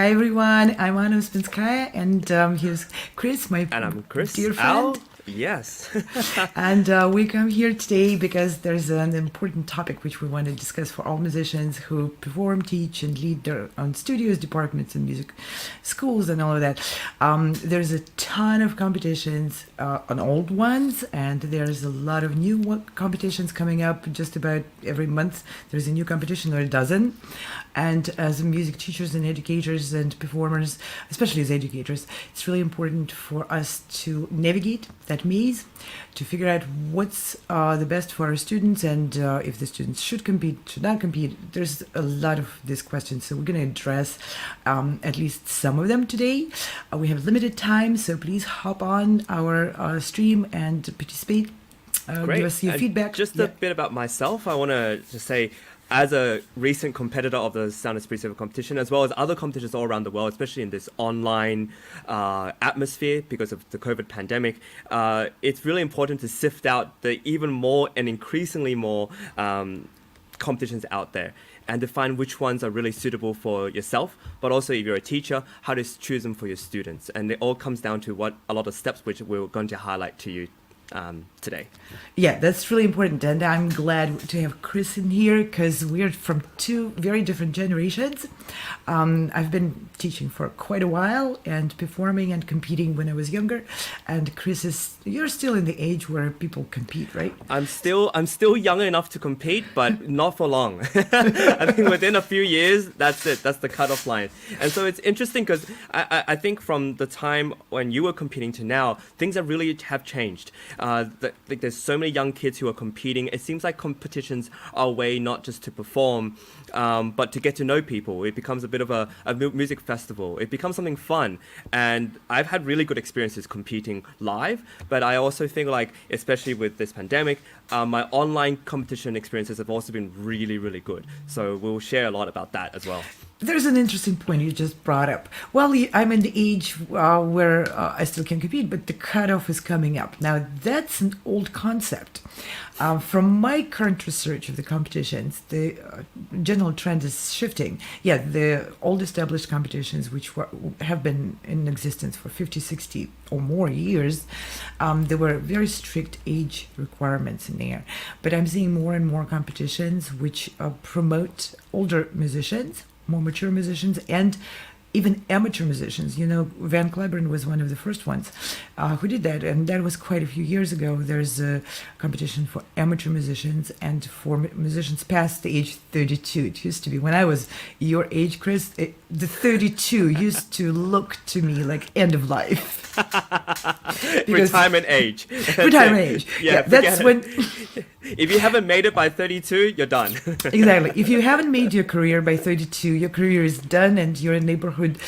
Hi everyone, I'm Anna Uspinskaya, and here's Chris, my And I'm Chris. dear friend. Al? Yes. And we come here today because there's an important topic which we want to discuss for all musicians who perform, teach, and lead their own studios, departments, and music schools, and all of that. There's a ton of competitions on old ones, and there's a lot of new competitions coming up. Just about every month, there's a new competition or a dozen. And as music teachers and educators and performers, especially as educators, it's really important for us to navigate that maze, to figure out what's the best for our students, and if the students should compete, should not compete. There's a lot of these questions, so we're going to address at least some of them today. We have limited time, so please hop on our stream and participate. Great. Give us your feedback. Just a bit about myself. I want to just say, as a recent competitor of the Sound Espressivo competition, as well as other competitions all around the world, especially in this online atmosphere because of the COVID pandemic, it's really important to sift out the even more and increasingly more competitions out there, and to find which ones are really suitable for yourself, but also if you're a teacher, how to choose them for your students. And it all comes down to what a lot of steps which we're going to highlight to you today. Yeah, that's really important, and I'm glad to have Chris in here because we're from two very different generations. I've been teaching for quite a while and performing and competing when I was younger, and Chris you're still in the age where people compete, right? I'm still young enough to compete, but not for long. I think within a few years, that's it. That's the cutoff line. And so it's interesting because I think from the time when you were competing to now, things have changed. There's so many young kids who are competing. It seems like competitions are a way not just to perform, but to get to know people. It becomes a bit of a music festival. It becomes something fun. And I've had really good experiences competing live, but I also think, like, especially with this pandemic, my online competition experiences have also been really, really good. So we'll share a lot about that as well. There's an interesting point you just brought up. Well, I'm in the age where I still can compete, but the cutoff is coming up. Now, that's an old concept. From my current research of the competitions, the general trend is shifting. Yeah, the old established competitions, which have been in existence for 50, 60 or more years, there were very strict age requirements in there. But I'm seeing more and more competitions which promote older musicians, more mature musicians, and even amateur musicians. You know, Van Cliburn was one of the first ones who did that, and that was quite a few years ago. There's a competition for amateur musicians and for musicians past the age 32. It used to be, when I was your age, Chris, the 32 used to look to me like end of life. Retirement age. Retirement age. Yeah, that's when... If you haven't made it by 32, you're done. Exactly. If you haven't made your career by 32, your career is done, and you're a neighborhood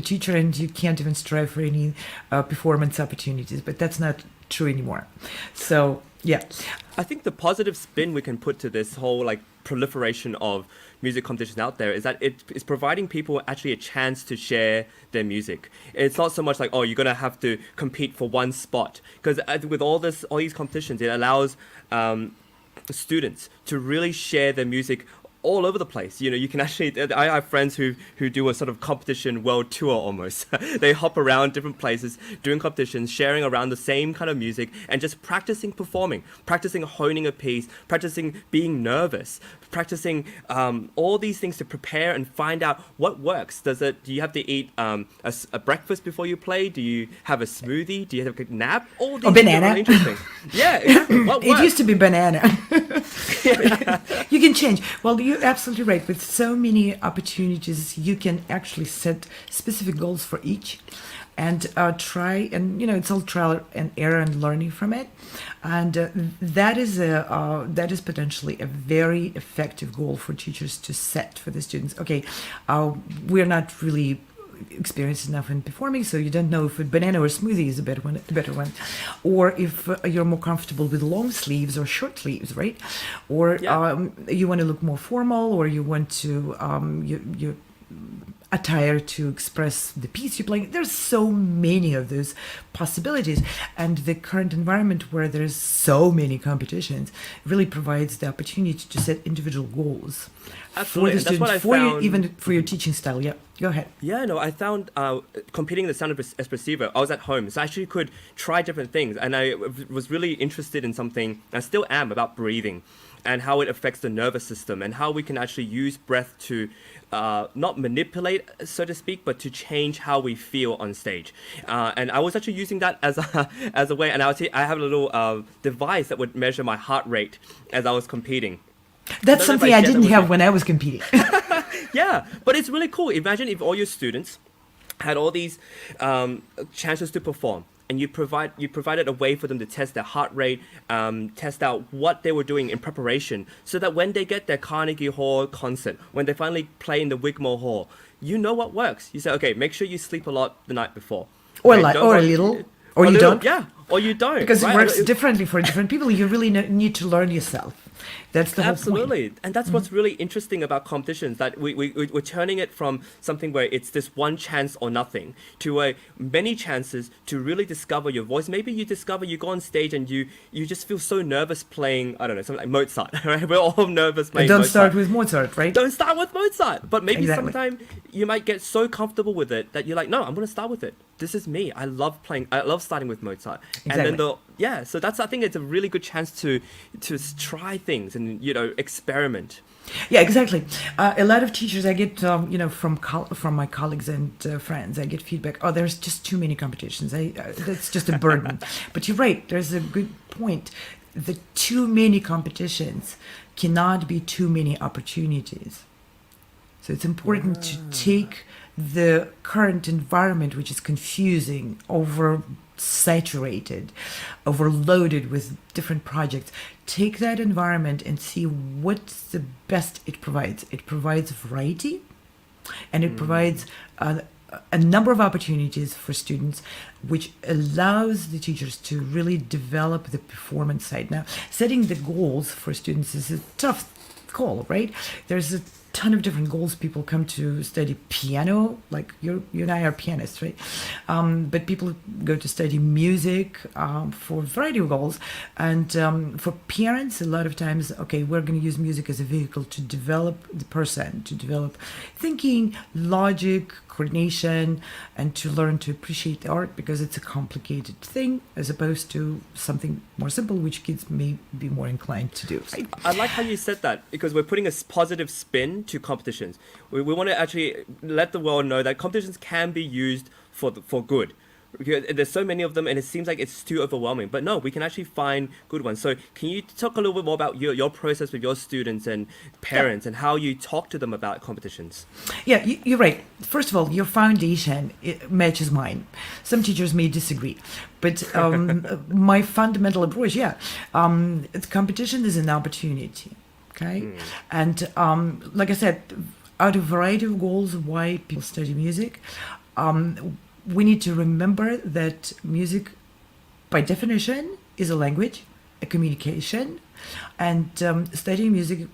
teacher, and you can't even strive for any performance opportunities. But that's not true anymore. So, yeah. I think the positive spin we can put to this whole proliferation of music competitions out there is that it is providing people actually a chance to share their music. It's not so much like, oh, you're going to have to compete for one spot. Because with all these competitions, it allows students to really share their music all over the place. You know, you can actually, I have friends who do a sort of competition world tour almost. They hop around different places, doing competitions, sharing around the same kind of music, and just practicing performing, practicing honing a piece, practicing being nervous, practicing all these things to prepare and find out what works. Do you have to eat a breakfast before you play? Do you have a smoothie? Do you have a nap? All these things are really interesting. Yeah, exactly. What works? It used to be banana. You can change. Well, you're absolutely right. With so many opportunities, you can actually set specific goals for each, and try. And it's all trial and error and learning from it. And that is potentially a very effective goal for teachers to set for the students. Okay, we're not really experienced enough in performing, so you don't know if a banana or smoothie is a better one, or if you're more comfortable with long sleeves or short sleeves, right? Or you want to look more formal, or you want to attire to express the piece you're playing. There's so many of those possibilities, and the current environment where there's so many competitions really provides the opportunity to set individual goals Absolutely. for the And that's what student, I for you, found. even for your teaching style. Yeah, go ahead. Yeah, no, I found competing in the Sound Espressivo, I was at home, so I actually could try different things. And I was really interested in something, I still am, about breathing and how it affects the nervous system and how we can actually use breath to not manipulate, so to speak, but to change how we feel on stage. And I was actually using that as as a way, and I have a little device that would measure my heart rate as I was competing. That's I don't know if something I shared that didn't with have you. when I was competing. Yeah, but it's really cool. Imagine if all your students had all these chances to perform, and you provided a way for them to test their heart rate, test out what they were doing in preparation, so that when they get their Carnegie Hall concert, when they finally play in the Wigmore Hall, you know what works. You say, okay, make sure you sleep a lot the night before, Or, right? Don't or a worry- little, or a you little, don't. yeah, or you don't, Because it right? works differently for different people. You really need to learn yourself. That's the whole point. Absolutely. And that's what's really interesting about competitions, that we're turning it from something where it's this one chance or nothing to many chances to really discover your voice. Maybe you discover, you go on stage and you just feel so nervous playing, I don't know, something like Mozart, right? We're all nervous playing Don't Mozart. start with Mozart, right? Don't start with Mozart. But maybe Exactly. sometime you might get so comfortable with it that you're like, no, I'm going to start with it. This is me. I love starting with Mozart. And then so I think it's a really good chance to try things and, experiment. Yeah, exactly. A lot of teachers I get, from my colleagues and friends, I get feedback. Oh, there's just too many competitions. That's just a burden. But you're right. There's a good point. The too many competitions cannot be too many opportunities. So it's important to take the current environment, which is confusing, oversaturated, overloaded with different projects. Take that environment and see what's the best it provides. It provides variety, and it provides a number of opportunities for students, which allows the teachers to really develop the performance side. Now, setting the goals for students is a tough call, right? There's a ton of different goals. People come to study piano, like you and I are pianists, right? But people go to study music for a variety of goals. And for parents, a lot of times, okay, we're going to use music as a vehicle to develop the person, to develop thinking, logic, coordination, and to learn to appreciate the art, because it's a complicated thing as opposed to something more simple, which kids may be more inclined to do. Right? I like how you said that, because we're putting a positive spin to competitions. We want to actually let the world know that competitions can be used for good. Because there's so many of them, and it seems like it's too overwhelming. But no, we can actually find good ones. So can you talk a little bit more about your process with your students and parents, and how you talk to them about competitions? Yeah, you're right. First of all, your foundation matches mine. Some teachers may disagree, but my fundamental approach, competition is an opportunity, okay? And like I said, out of a variety of goals, why people study music, we need to remember that music, by definition, is a language, a communication, and studying music,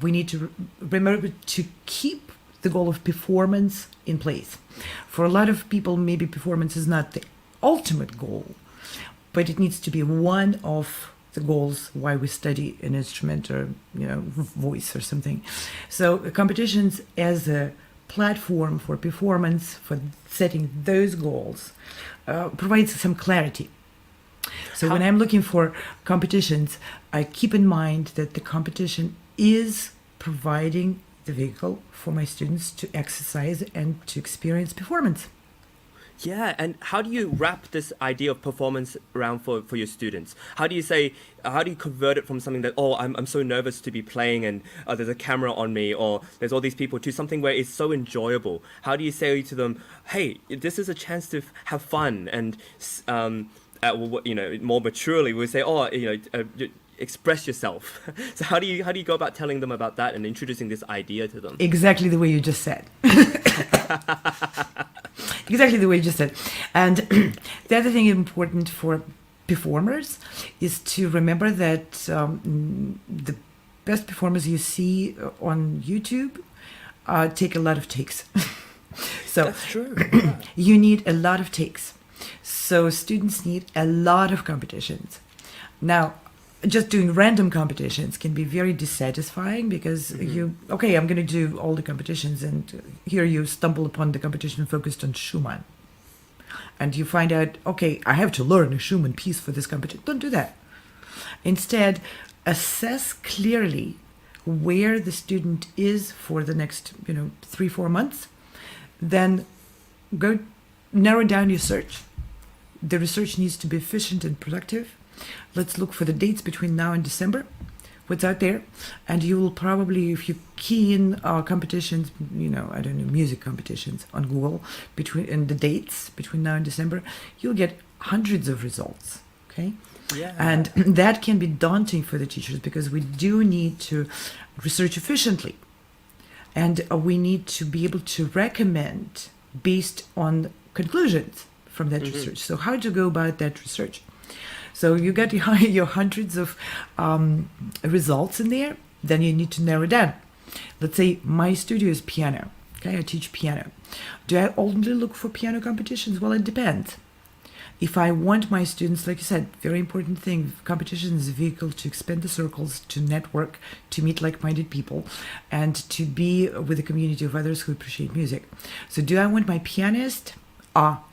we need to remember to keep the goal of performance in place. For a lot of people, maybe performance is not the ultimate goal, but it needs to be one of the goals why we study an instrument or voice or something. So competitions as a platform for performance, for setting those goals, provides some clarity. So when I'm looking for competitions, I keep in mind that the competition is providing the vehicle for my students to exercise and to experience performance. Yeah, and how do you wrap this idea of performance around for your students? How do you convert it from something that, oh, I'm so nervous to be playing and there's a camera on me, or there's all these people, to something where it's so enjoyable? How do you say to them, hey, this is a chance to have fun, and more maturely we say, express yourself. So how do you go about telling them about that and introducing this idea to them? Exactly the way you just said. Exactly the way you just said. And the other thing important for performers is to remember that the best performers you see on YouTube take a lot of takes. So That's true. Yeah. you need a lot of takes. So students need a lot of competitions. Now, just doing random competitions can be very dissatisfying because I'm going to do all the competitions, and here you stumble upon the competition focused on Schumann. And you find out, okay, I have to learn a Schumann piece for this competition. Don't do that. Instead, assess clearly where the student is for the next, 3-4 months. Then go narrow down your search. The research needs to be efficient and productive. Let's look for the dates between now and December, what's out there. And you will probably, if you key in competitions, music competitions on Google, and the dates between now and December, you'll get hundreds of results, okay? Yeah. And that can be daunting for the teachers because we do need to research efficiently. And we need to be able to recommend based on conclusions from that research. So how to go about that research? So you got your hundreds of results in there, then you need to narrow down. Let's say my studio is piano. Okay, I teach piano. Do I only look for piano competitions? Well, it depends. If I want my students, like you said, very important thing, competition is a vehicle to expand the circles, to network, to meet like-minded people, and to be with a community of others who appreciate music. So do I want my pianist,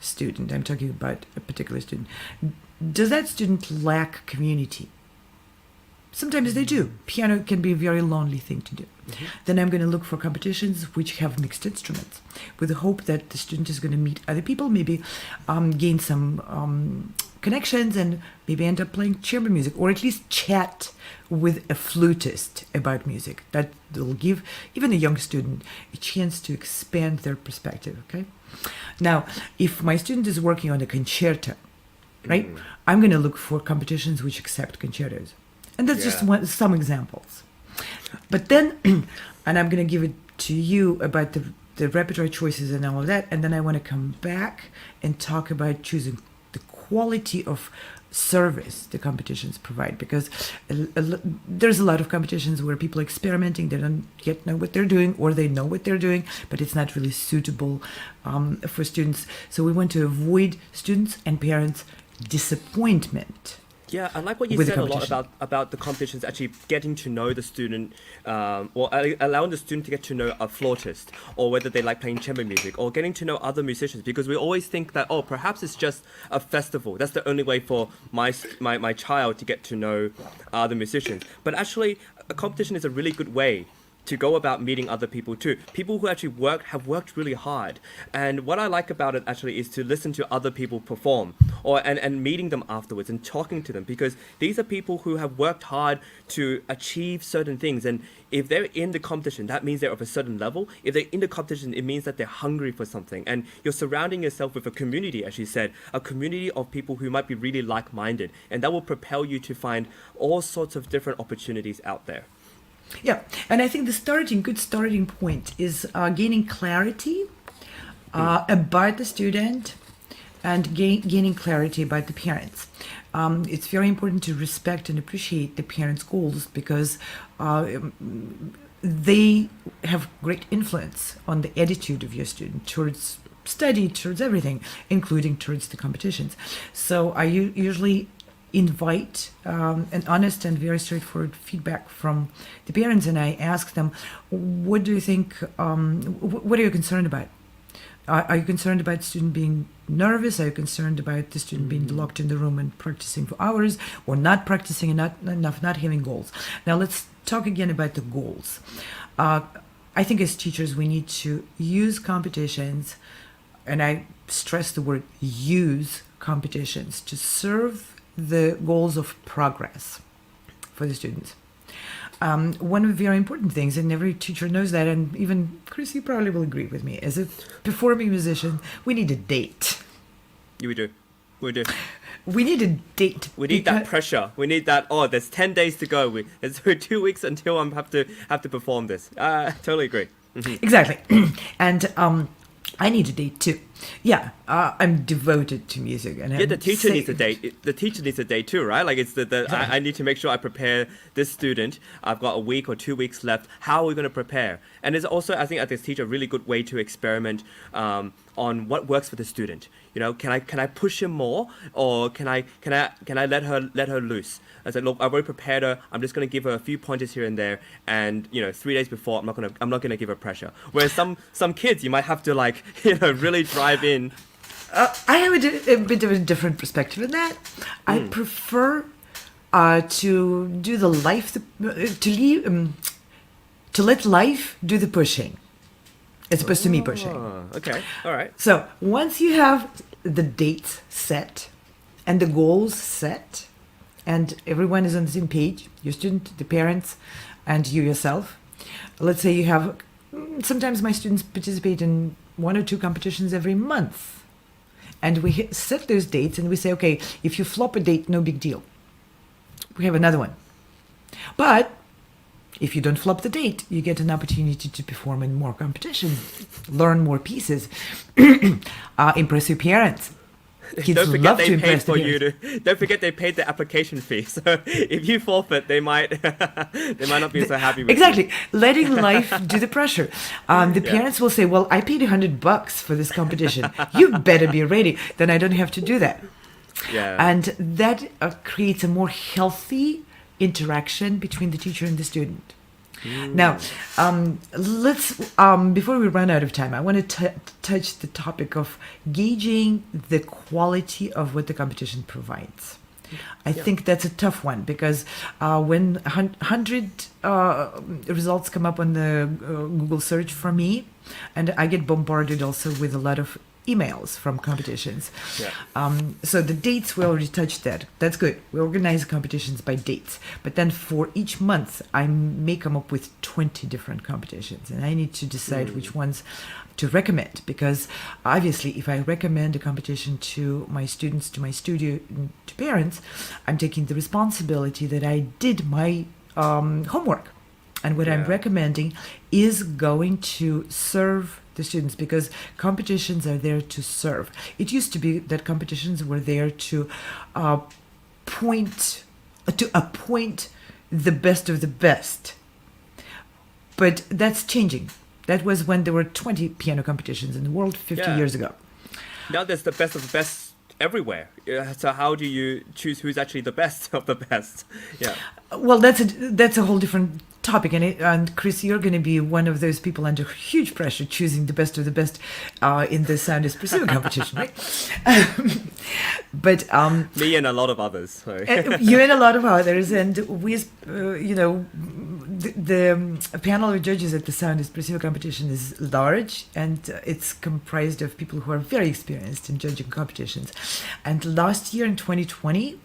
student, I'm talking about a particular student, does that student lack community? Sometimes they do. Piano can be a very lonely thing to do. Then I'm going to look for competitions which have mixed instruments with the hope that the student is going to meet other people, maybe gain some connections, and maybe end up playing chamber music, or at least chat with a flutist about music. That will give even a young student a chance to expand their perspective, okay? Now, if my student is working on a concerto, right, I'm going to look for competitions which accept concertos. And that's just some examples. But then, and I'm going to give it to you about the repertoire choices and all of that, and then I want to come back and talk about choosing the quality of service the competitions provide, because there's a lot of competitions where people are experimenting, they don't yet know what they're doing, or they know what they're doing, but it's not really suitable for students. So we want to avoid students and parents' disappointment. Yeah, I like what you said a lot about the competitions actually getting to know the student, or allowing the student to get to know a flautist, or whether they like playing chamber music, or getting to know other musicians, because we always think that, perhaps it's just a festival. That's the only way for my child to get to know other musicians. But actually, a competition is a really good way to go about meeting other people too. People who actually have worked really hard. And what I like about it actually is to listen to other people perform, and meeting them afterwards and talking to them, because these are people who have worked hard to achieve certain things. And if they're in the competition, that means they're of a certain level. If they're in the competition, it means that they're hungry for something. And you're surrounding yourself with a community, as you said, a community of people who might be really like-minded. And that will propel you to find all sorts of different opportunities out there. Yeah, and I think the good starting point is gaining clarity about the student and gaining clarity about the parents. It's very important to respect and appreciate the parents' goals, because they have great influence on the attitude of your student towards study, towards everything, including towards the competitions. So I usually invite an honest and very straightforward feedback from the parents, and I ask them, what do you think, what are you concerned about? Are you concerned about the student being nervous? Are you concerned about the student being locked in the room and practicing for hours, or not practicing and not having goals? Now let's talk again about the goals. I think as teachers we need to use competitions, and I stress the word use competitions, to serve the goals of progress for the students. One of the very important things, and every teacher knows that, and even Chris, you probably will agree with me, as a performing musician, we need a date. We do. We need a date. We need that pressure. We need that, there's 10 days to go. It's 2 weeks until I have to perform this. Totally agree. Exactly. And I need a date too. Yeah, I'm devoted to music, and Yeah, the teacher needs a date. The teacher needs a date too, right? Like it's I need to make sure I prepare this student. I've got a week or 2 weeks left. How are we going to prepare? And it's also, I think, as a teacher, a really good way to experiment on what works for the student. You know, can I push him more, or can I let her loose? I said, look, I've already prepared her. I'm just going to give her a few pointers here and there, and 3 days before, I'm not gonna give her pressure. Whereas some kids, you might have to really drive in. I have a bit of a different perspective in that. I prefer to do the life to let life do the pushing, as opposed to me pushing. Okay, all right. So once you have the dates set and the goals set, and everyone is on the same page, your student, the parents, and you yourself. Let's say you have, sometimes my students participate in 1 or 2 competitions every month. And we set those dates and we say, okay, if you flop a date, no big deal. We have another one. But if you don't flop the date, you get an opportunity to perform in more competitions, learn more pieces, impress your parents. Kids Don't forget love they to paid impress for the you parents. to. Don't forget they paid the application fee. So if you forfeit, they might not be so happy with Exactly. you. Letting life do the pressure. The parents will say, well, I paid $100 for this competition. You better be ready. Then I don't have to do that. Yeah. And that creates a more healthy interaction between the teacher and the student. Now, let's before we run out of time, I want to touch the topic of gauging the quality of what the competition provides. I think that's a tough one because when 100 results come up on the Google search for me, and I get bombarded also with a lot of emails from competitions. Yeah. So the dates, we already touched that. That's good. We organize competitions by dates. But then for each month, I may come up with 20 different competitions. And I need to decide which ones to recommend. Because obviously, if I recommend a competition to my students, to my studio, to parents, I'm taking the responsibility that I did my homework. And what I'm recommending is going to serve the students, because competitions are there to serve. It used to be that competitions were there to appoint the best of the best. But that's changing. That was when there were 20 piano competitions in the world 50 years ago. Now there's the best of the best everywhere. So how do you choose who's actually the best of the best? Yeah. Well, that's a whole different topic, and Chris, you're going to be one of those people under huge pressure choosing the best of the best in the Sound Espressivo competition, right? But Me and a lot of others. So. you and a lot of others, and we, the panel of judges at the Sound Espressivo competition is large, and it's comprised of people who are very experienced in judging competitions. And last year in 2020,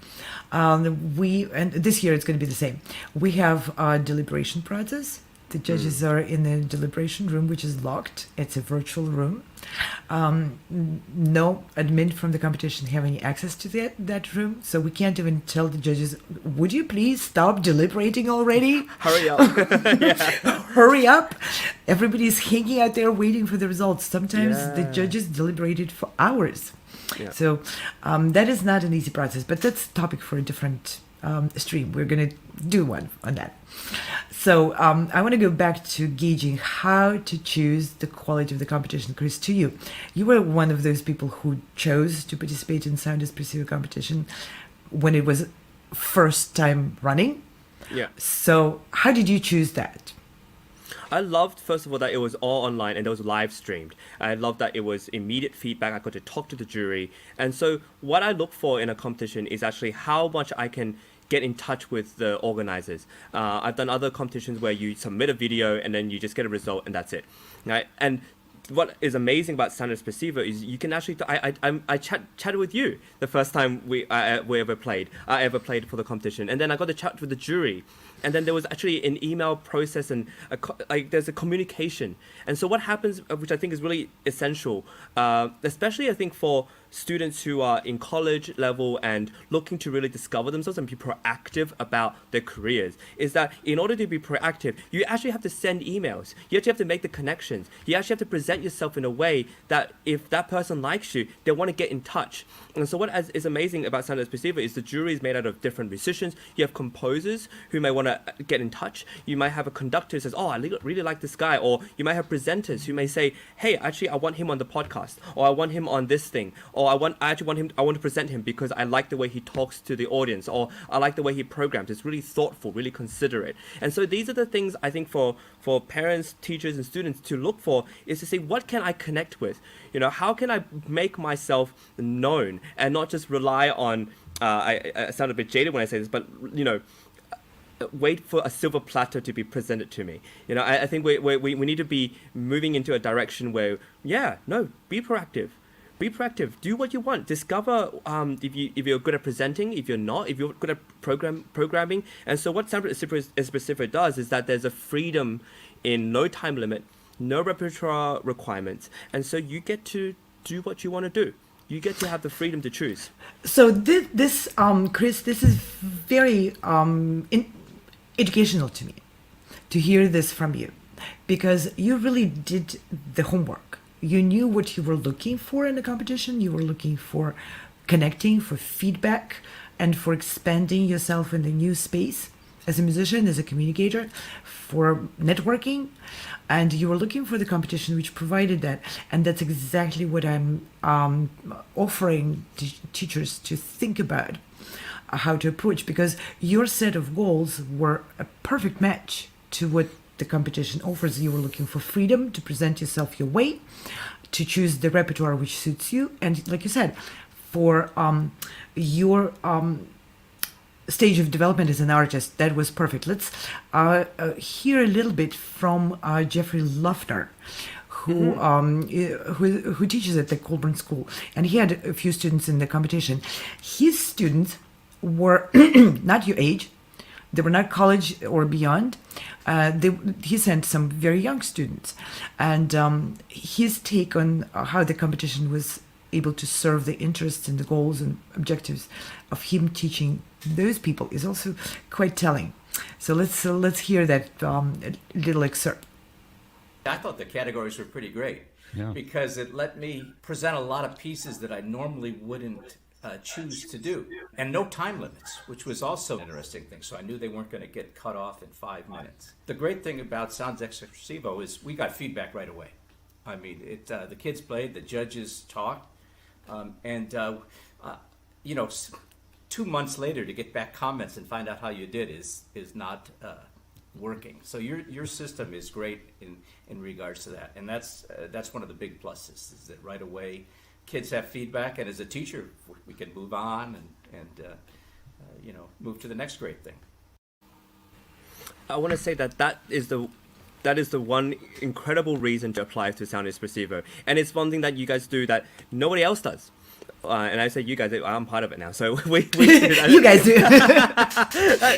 and this year it's going to be the same. We have a deliberation process. The judges are in the deliberation room, which is locked. It's a virtual room. No admin from the competition have any access to that room, so we can't even tell the judges, would you please stop deliberating already? Hurry up. Hurry up. Everybody's hanging out there waiting for the results. Sometimes the judges deliberated for hours. Yeah. So that is not an easy process, but that's a topic for a different stream. We're going to do one on that. So I want to go back to gauging how to choose the quality of the competition. Chris, to you. You were one of those people who chose to participate in Sound Espressivo competition when it was first time running. Yeah. So how did you choose that? I loved, first of all, that it was all online and it was live streamed. I loved that it was immediate feedback. I got to talk to the jury. And so what I look for in a competition is actually how much I can get in touch with the organizers. I've done other competitions where you submit a video and then you just get a result and that's it. Right? And what is amazing about Sound Espressivo is you can actually. I chatted with you the first time I ever played for the competition, and then I got to chat with the jury, and then there was actually an email process and there's a communication. And so what happens, which I think is really essential, especially I think for students who are in college level and looking to really discover themselves and be proactive about their careers is that in order to be proactive, you actually have to send emails. You actually have to make the connections. You actually have to present yourself in a way that if that person likes you, they want to get in touch. And so what is amazing about Sound Espressivo is the jury is made out of different musicians. You have composers who may want to get in touch. You might have a conductor who says, oh, I really like this guy. Or you might have presenters who may say, hey, actually, I want him on the podcast, or I want him on this thing, or I want to present him because I like the way he talks to the audience, or I like the way he programs. It's really thoughtful, really considerate. And so these are the things I think for parents, teachers, and students to look for, is to say, what can I connect with? How can I make myself known and not just rely on, I sound a bit jaded when I say this, but, wait for a silver platter to be presented to me. I think we need to be moving into a direction where, be proactive. Be proactive. Do what you want. Discover if you're good at presenting, if you're not, if you're good at programming. And so what Sound Espressivo does is that there's a freedom in no time limit, no repertoire requirements. And so you get to do what you want to do. You get to have the freedom to choose. So this Chris, this is very educational to me to hear this from you, because you really did the homework. You knew what you were looking for in a competition. You were looking for connecting, for feedback, and for expanding yourself in the new space as a musician, as a communicator, for networking. And you were looking for the competition which provided that. And that's exactly what I'm offering teachers to think about how to approach, because your set of goals were a perfect match to what the competition offers. You were looking for freedom to present yourself your way, to choose the repertoire which suits you, and like you said, for your stage of development as an artist, that was perfect. Let's hear a little bit from Jeffrey Luffner, who teaches at the Colburn School, and he had a few students in the competition. His students were not your age. They were not college or beyond. He sent some very young students. And his take on how the competition was able to serve the interests and the goals and objectives of him teaching those people is also quite telling. So let's hear that little excerpt. I thought the categories were pretty great because it let me present a lot of pieces that I normally wouldn't choose to do, and no time limits, which was also an interesting thing. So I knew they weren't going to get cut off in 5 minutes. The great thing about Sound Espressivo is we got feedback right away. I mean, the kids played, the judges talked, and 2 months later to get back comments and find out how you did is not working. So your system is great in regards to that, and that's one of the big pluses, is that right away kids have feedback, and as a teacher we can move on and move to the next great thing. I want to say that is the one incredible reason to apply to Sound Espressivo, and it's one thing that you guys do that nobody else does. And I say you guys, I'm part of it now. So we you guys do.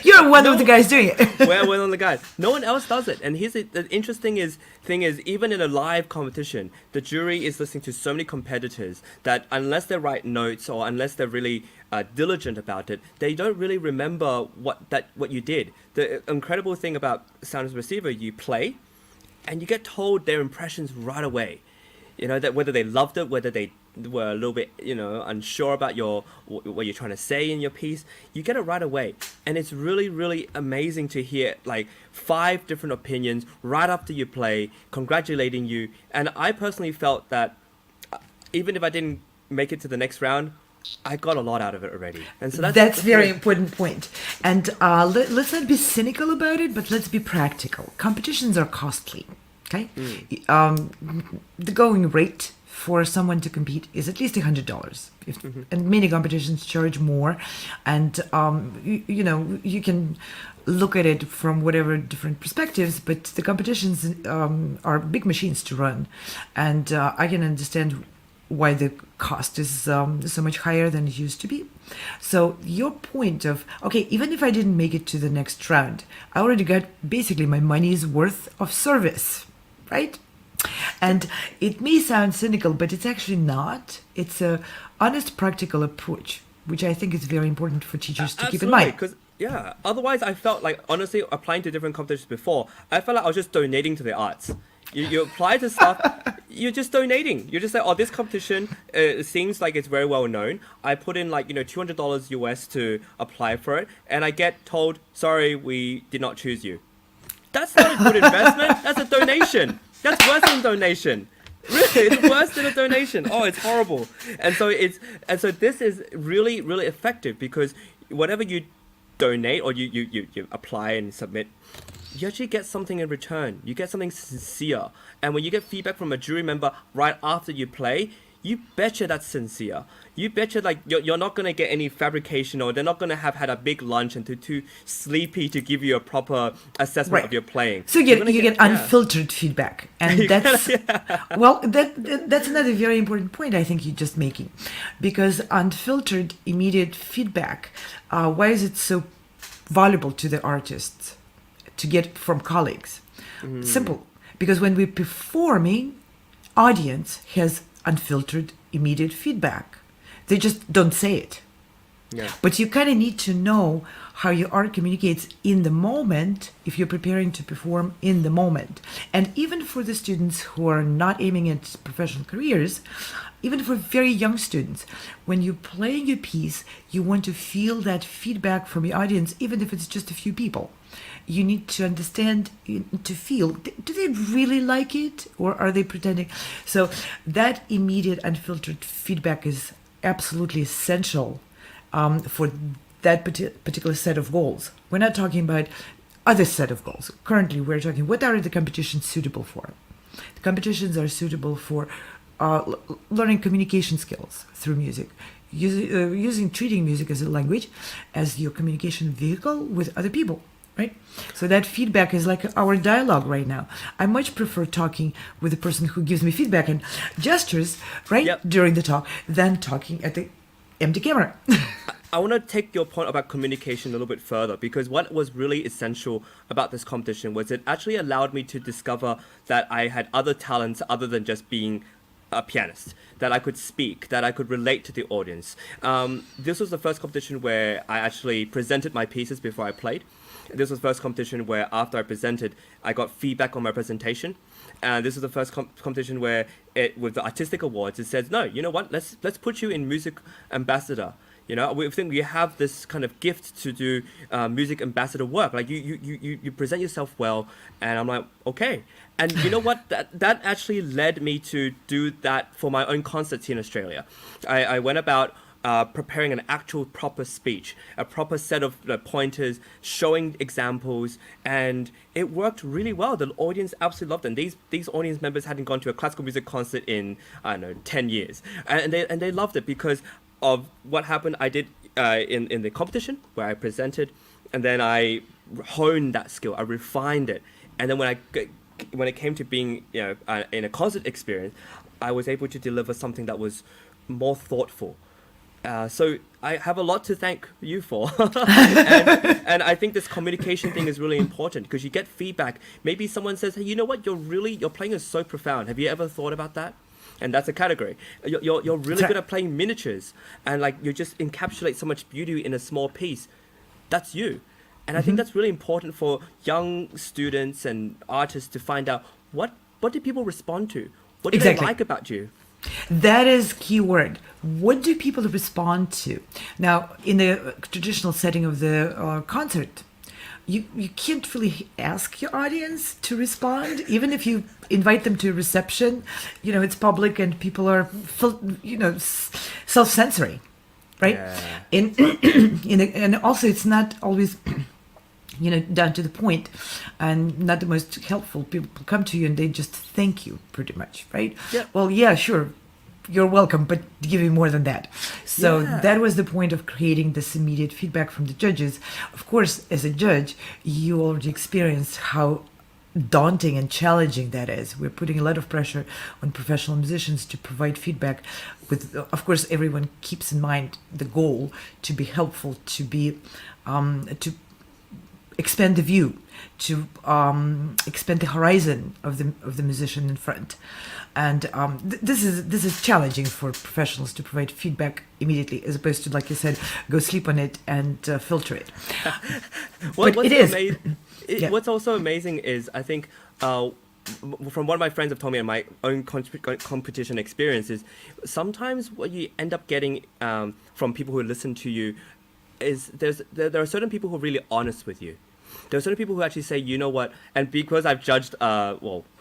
You're one of the guys doing it. We're one of the guys. No one else does it. And here's the interesting thing is, even in a live competition, the jury is listening to so many competitors that unless they write notes or unless they're really diligent about it, they don't really remember what you did. The incredible thing about Sound Espressivo, you play, and you get told their impressions right away. That whether they loved it, whether they were a little bit, unsure about what you're trying to say in your piece, you get it right away. And it's really, really amazing to hear like 5 different opinions right after you play, congratulating you. And I personally felt that even if I didn't make it to the next round, I got a lot out of it already. And so that's very important point. And let's not be cynical about it, but let's be practical. Competitions are costly. Okay, the going rate for someone to compete is at least $100. And many competitions charge more, and you can look at it from whatever different perspectives. But the competitions are big machines to run, and I can understand why the cost is so much higher than it used to be. So your point of, okay, even if I didn't make it to the next round, I already got basically my money's worth of service. Right? And it may sound cynical, but it's actually not. It's a honest, practical approach, which I think is very important for teachers to keep in mind. Because yeah, otherwise I felt like, honestly, applying to different competitions before, I felt like I was just donating to the arts. You apply to stuff, you're just donating. You're just like, oh, this competition seems like it's very well known. I put in like, $200 US to apply for it, and I get told, sorry, we did not choose you. That's not a good investment. That's a donation. That's worse than a donation. Really, it's worse than a donation. Oh, it's horrible. And so this is really, really effective, because whatever you donate or you apply and submit, you actually get something in return. You get something sincere. And when you get feedback from a jury member right after you play, you betcha that's sincere. You betcha like you're not going to get any fabrication, or they're not going to have had a big lunch and too sleepy to give you a proper assessment of your playing. So you get unfiltered feedback. And that's, well, that's another very important point I think you're just making. Because unfiltered, immediate feedback, why is it so valuable to the artists to get from colleagues? Simple. Because when we're performing, audience has unfiltered, immediate feedback. They just don't say it. Yeah. But you kind of need to know how your art communicates in the moment if you're preparing to perform in the moment. And even for the students who are not aiming at professional careers, even for very young students, when you're playing your piece, you want to feel that feedback from the audience, even if it's just a few people. You need to understand, to feel, do they really like it, or are they pretending? So that immediate unfiltered feedback is absolutely essential for that particular set of goals. We're not talking about other set of goals. Currently, we're talking, what are the competitions suitable for? The competitions are suitable for learning communication skills through music, treating music as a language, as your communication vehicle with other people. Right? So that feedback is like our dialogue right now. I much prefer talking with the person who gives me feedback and gestures, right, during the talk, than talking at the empty camera. I want to take your point about communication a little bit further, because what was really essential about this competition was it actually allowed me to discover that I had other talents other than just being a pianist, that I could speak, that I could relate to the audience. This was the first competition where I actually presented my pieces before I played. This was the first competition where after I presented, I got feedback on my presentation. And this is the first competition where with the artistic awards, it says, no, you know what, let's put you in music ambassador. We think we have this kind of gift to do music ambassador work. Like you present yourself well, and I'm like, okay. And you know what? That actually led me to do that for my own concerts here in Australia. I went about preparing an actual proper speech, a proper set of pointers, showing examples, and it worked really well. The audience absolutely loved it. And these audience members hadn't gone to a classical music concert in, 10 years. And they loved it because of what happened. I did in the competition where I presented, and then I honed that skill, I refined it. And then when it came to being in a concert experience, I was able to deliver something that was more thoughtful. So I have a lot to thank you for. and I think this communication thing is really important, because you get feedback. Maybe someone says, hey, you know what, your playing is so profound. Have you ever thought about that? And that's a category. You're really good at playing miniatures, and like you just encapsulate so much beauty in a small piece. That's you. And I think that's really important for young students and artists to find out what do people respond to? What do they like about you? That is key word. What do people respond to? Now, in the traditional setting of the concert, you can't really ask your audience to respond, even if you invite them to a reception. It's public and people are self-censoring, right? Yeah. And also it's not always down to the point, and not the most helpful. People come to you and they just thank you pretty much, right? Yeah. Well, yeah, sure, you're welcome, but give me more than that. So that was the point of creating this immediate feedback from the judges. Of course, as a judge, you already experienced how daunting and challenging that is. We're putting a lot of pressure on professional musicians to provide feedback with, of course, everyone keeps in mind the goal to be helpful, to be expand the view, to expand the horizon of the musician in front. And this is challenging for professionals to provide feedback immediately, as opposed to, like you said, go sleep on it and filter it. But it is. What's also amazing is, I think, from what my friends have told me and my own competition experiences, sometimes what you end up getting from people who listen to you is there are certain people who are really honest with you. There are certain people who actually say, you know what, and because I've judged,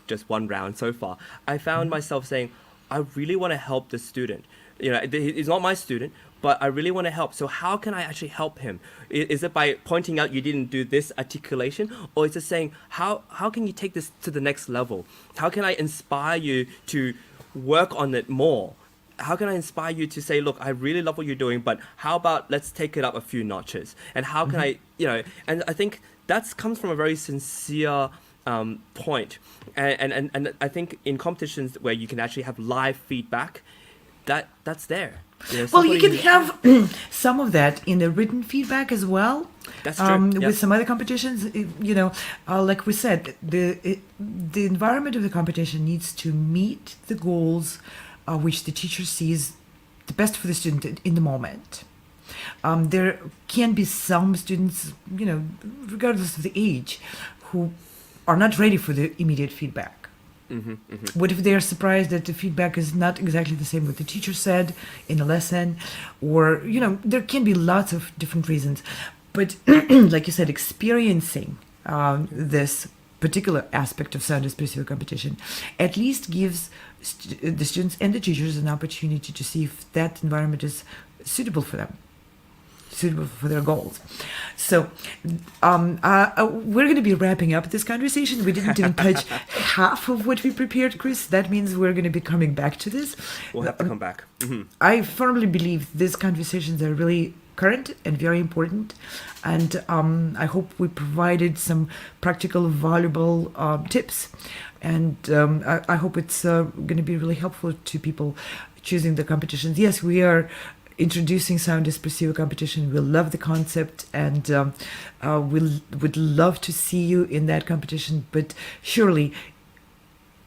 just one round so far, I found myself saying, I really want to help this student. He's not my student, but I really want to help. So how can I actually help him? Is it by pointing out you didn't do this articulation? Or is it saying, how can you take this to the next level? How can I inspire you to work on it more? How can I inspire you to say, look, I really love what you're doing, but how about let's take it up a few notches? And how can I, and I think that comes from a very sincere point. And I think in competitions where you can actually have live feedback, that's there. Well, you can have some of that in the written feedback as well. That's true. With some other competitions, like we said, the environment of the competition needs to meet the goals which the teacher sees the best for the student in the moment. There can be some students, regardless of the age, who are not ready for the immediate feedback. What if they're surprised that the feedback is not exactly the same what the teacher said in a lesson? Or, there can be lots of different reasons. But like you said, experiencing this particular aspect of Sound Espressivo competition at least gives the students and the teachers an opportunity to see if that environment is suitable for them, suitable for their goals. So we're going to be wrapping up this conversation. We didn't even touch half of what we prepared, Chris. That means we're going to be coming back to this. We'll have to come back. I firmly believe these conversations are really current and very important. And I hope we provided some practical, valuable tips. And I hope it's going to be really helpful to people choosing the competitions. Yes, we are introducing Sound Espressivo competition. We love the concept, and we would love to see you in that competition. But surely,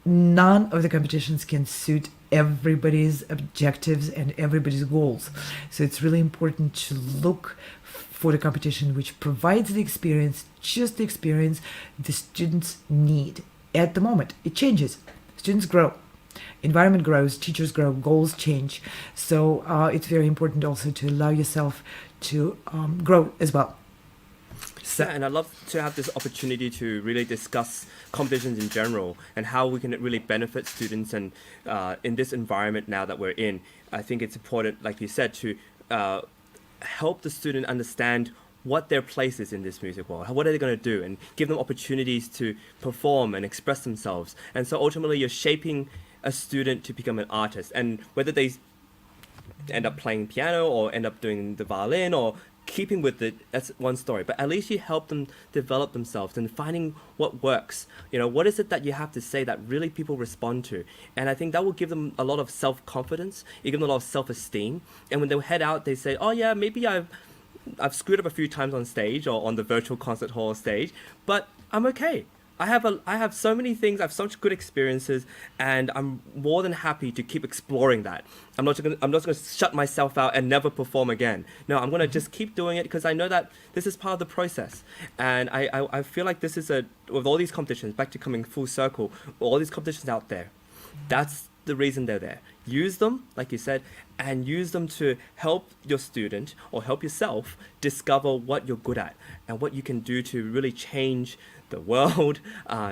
none of the competitions can suit everybody's objectives and everybody's goals. So it's really important to look for the competition which provides the experience, just the experience the students need at the moment. It changes. Students grow. Environment grows, teachers grow, goals change. So it's very important also to allow yourself to grow as well. Yeah, and I'd love to have this opportunity to really discuss competitions in general and how we can really benefit students. And in this environment now that we're in, I think it's important, like you said, to help the student understand what their place is in this music world. What are they going to do? And give them opportunities to perform and express themselves. And so ultimately you're shaping a student to become an artist. And whether they end up playing piano or end up doing the violin or keeping with it, that's one story. But at least you help them develop themselves and finding what works. What is it that you have to say that really people respond to? And I think that will give them a lot of self-confidence. You give them a lot of self-esteem. And when they head out, they say, oh yeah, maybe I've screwed up a few times on stage or on the virtual concert hall stage, but I'm okay. I have so many things. I have such good experiences, and I'm more than happy to keep exploring that. I'm not going to shut myself out and never perform again. No, I'm going to just keep doing it because I know that this is part of the process. And I feel like this is with all these competitions, back to coming full circle, all these competitions out there, that's the reason they're there. Use them, like you said, and use them to help your student or help yourself discover what you're good at and what you can do to really change the world,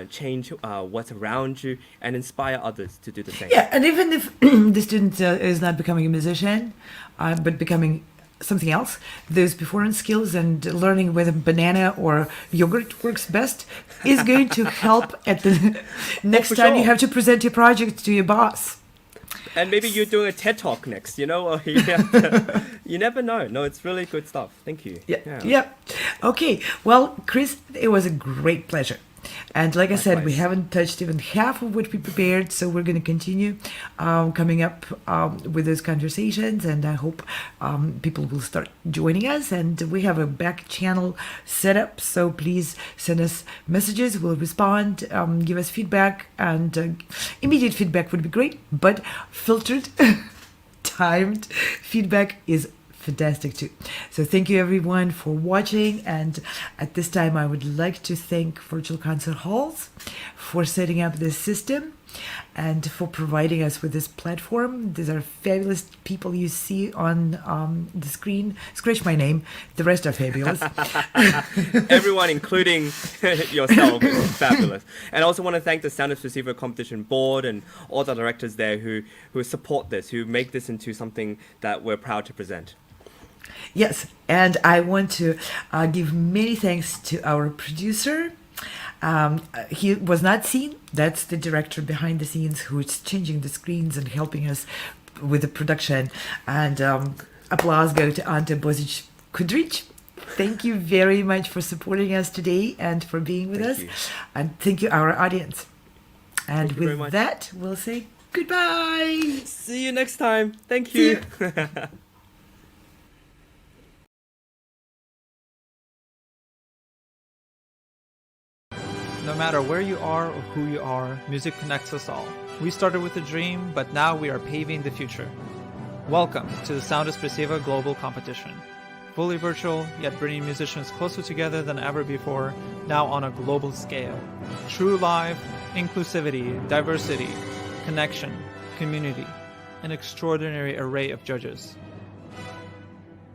change what's around you, and inspire others to do the same. Yeah, and even if the student is not becoming a musician, but becoming something else, those performance skills and learning whether banana or yogurt works best is going to help at the next time you have to present your project to your boss. And maybe you're doing a TED Talk next, or you never know. No, it's really good stuff. Thank you. Yeah. Okay. Well, Chris, it was a great pleasure. And like I said, we Likewise. haven't touched even half of what we prepared, so we're going to continue coming up with those conversations, and I hope people will start joining us. And we have a back channel set up, so please send us messages. We'll respond, give us feedback, and immediate feedback would be great, but filtered, timed feedback is fantastic too. So thank you everyone for watching, and at this time I would like to thank Virtual Concert Halls for setting up this system and for providing us with this platform. These are fabulous people you see on the screen. Scratch my name, the rest are fabulous. Everyone, including yourself, is fabulous. And I also want to thank the Sound Espressivo competition board and all the directors there who support this, who make this into something that we're proud to present. Yes, and I want to give many thanks to our producer. He was not seen. That's the director behind the scenes who's changing the screens and helping us with the production. And applause go to Ante Bozic-Kudric. Thank you very much for supporting us today and for being with us. You. And thank you, our audience. And Thank you very with much. that, we'll say goodbye. See you next time. Thank See you. No matter where you are or who you are, music connects us all. We started with a dream, but now we are paving the future. Welcome to the Sound Espressivo Global Competition. Fully virtual, yet bringing musicians closer together than ever before, now on a global scale. True live, inclusivity, diversity, connection, community, an extraordinary array of judges.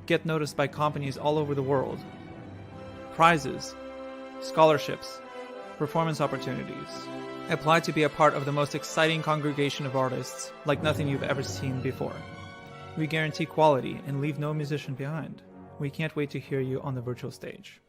Get noticed by companies all over the world. Prizes, scholarships, performance opportunities. Apply to be a part of the most exciting congregation of artists like nothing you've ever seen before. We guarantee quality and leave no musician behind. We can't wait to hear you on the virtual stage.